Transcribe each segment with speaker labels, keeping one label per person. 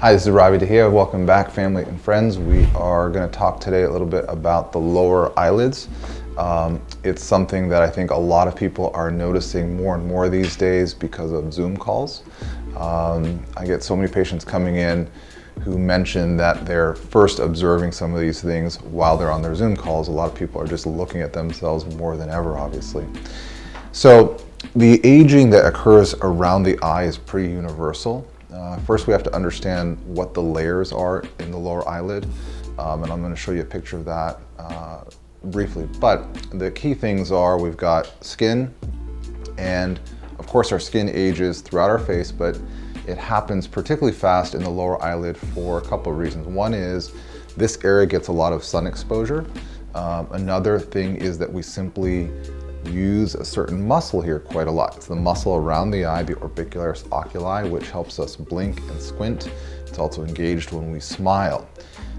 Speaker 1: Hi, this is Ravi Dahiya. Welcome back, family and friends. We are going to talk today a little bit about the lower eyelids. It's something that I think a lot of people are noticing more and more these days because of Zoom calls. I get so many patients coming in who mention that they're first observing some of these things while they're on their Zoom calls. A lot of people are just looking at themselves more than ever, obviously. So the aging that occurs around the eye is pretty universal. First, we have to understand what the layers are in the lower eyelid, and I'm going to show you a picture of that briefly. But the key things are we've got skin, and of course our skin ages throughout our face, but it happens particularly fast in the lower eyelid for a couple of reasons. One is this area gets a lot of sun exposure. Another thing is that we simply use a certain muscle here quite a lot. It's the muscle around the eye, the orbicularis oculi, which helps us blink and squint. It's also engaged when we smile.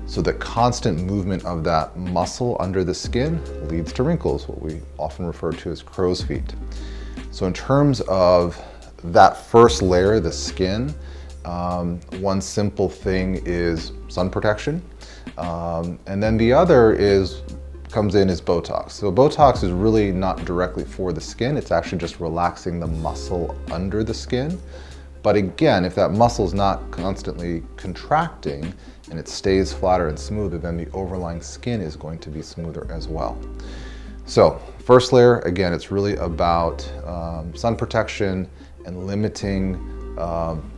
Speaker 1: So the constant movement of that muscle under the skin leads to wrinkles, what we often refer to as crow's feet. So in terms of that first layer, the skin, one simple thing is sun protection. And then the other comes in is Botox. So Botox is really not directly for the skin, it's actually just relaxing the muscle under the skin. But again, if that muscle is not constantly contracting and it stays flatter and smoother, then the overlying skin is going to be smoother as well. So first layer, again, it's really about sun protection and limiting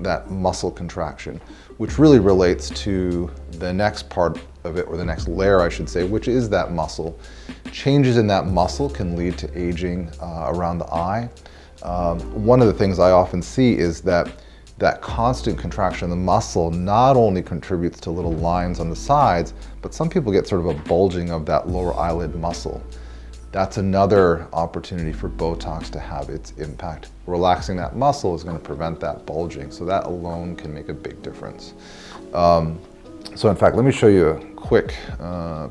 Speaker 1: that muscle contraction, which really relates to the next part of it, or the next layer, I should say, which is that muscle. Changes in that muscle can lead to aging around the eye. One of the things I often see is that constant contraction of the muscle not only contributes to little lines on the sides, but some people get sort of a bulging of that lower eyelid muscle. That's another opportunity for Botox to have its impact. Relaxing that muscle is going to prevent that bulging, so that alone can make a big difference. So in fact, let me show you a quick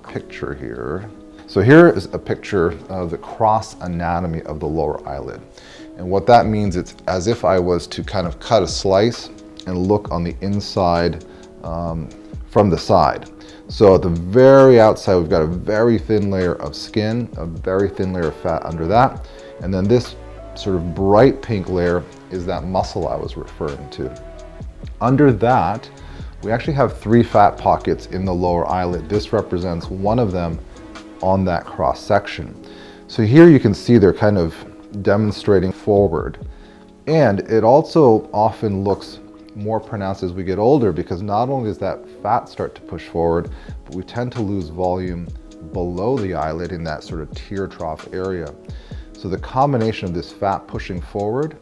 Speaker 1: picture here. So here is a picture of the cross anatomy of the lower eyelid. And what that means, it's as if I was to kind of cut a slice and look on the inside from the side. So at the very outside, we've got a very thin layer of skin, a very thin layer of fat under that. And then this sort of bright pink layer is that muscle I was referring to. Under that, we actually have 3 fat pockets in the lower eyelid. This represents one of them on that cross section. So here you can see they're kind of demonstrating forward. And it also often looks more pronounced as we get older, because not only does that fat start to push forward, but we tend to lose volume below the eyelid in that sort of tear trough area. So the combination of this fat pushing forward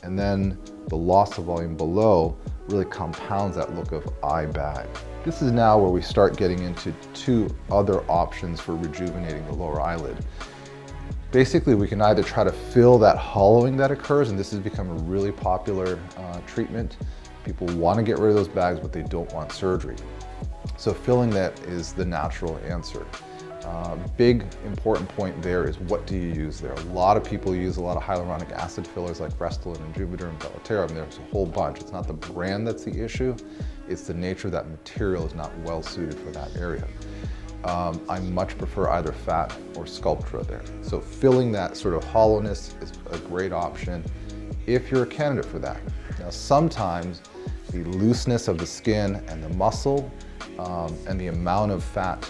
Speaker 1: and then the loss of volume below really compounds that look of eye bag. This is now where we start getting into 2 other options for rejuvenating the lower eyelid. Basically, we can either try to fill that hollowing that occurs, and this has become a really popular treatment. People want to get rid of those bags, but they don't want surgery. So filling that is the natural answer. Big important point there is, what do you use there? A lot of people use a lot of hyaluronic acid fillers like Restylane and Juvederm and Bellaterra. There's a whole bunch. It's not the brand that's the issue, it's the nature of that material is not well suited for that area. I much prefer either fat or Sculptra there. So filling that sort of hollowness is a great option if you're a candidate for that. Now sometimes the looseness of the skin and the muscle and the amount of fat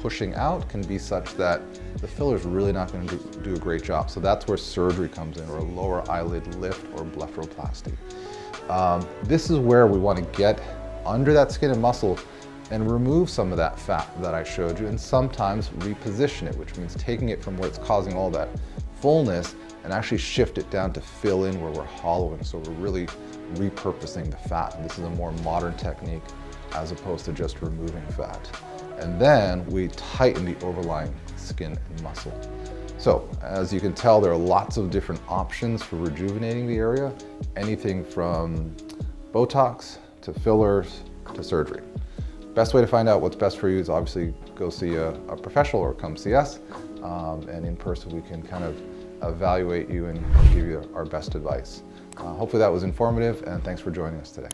Speaker 1: pushing out can be such that the filler is really not going to do a great job. So that's where surgery comes in, or a lower eyelid lift or blepharoplasty. This is where we want to get under that skin and muscle and remove some of that fat that I showed you, and sometimes reposition it, which means taking it from where it's causing all that fullness and actually shift it down to fill in where we're hollowing. So we're really repurposing the fat. And this is a more modern technique as opposed to just removing fat. And then we tighten the overlying skin and muscle. So as you can tell, there are lots of different options for rejuvenating the area, anything from Botox to fillers to surgery. Best way to find out what's best for you is obviously go see a professional or come see us, and in person we can kind of evaluate you and give you our best advice. Hopefully that was informative, and thanks for joining us today.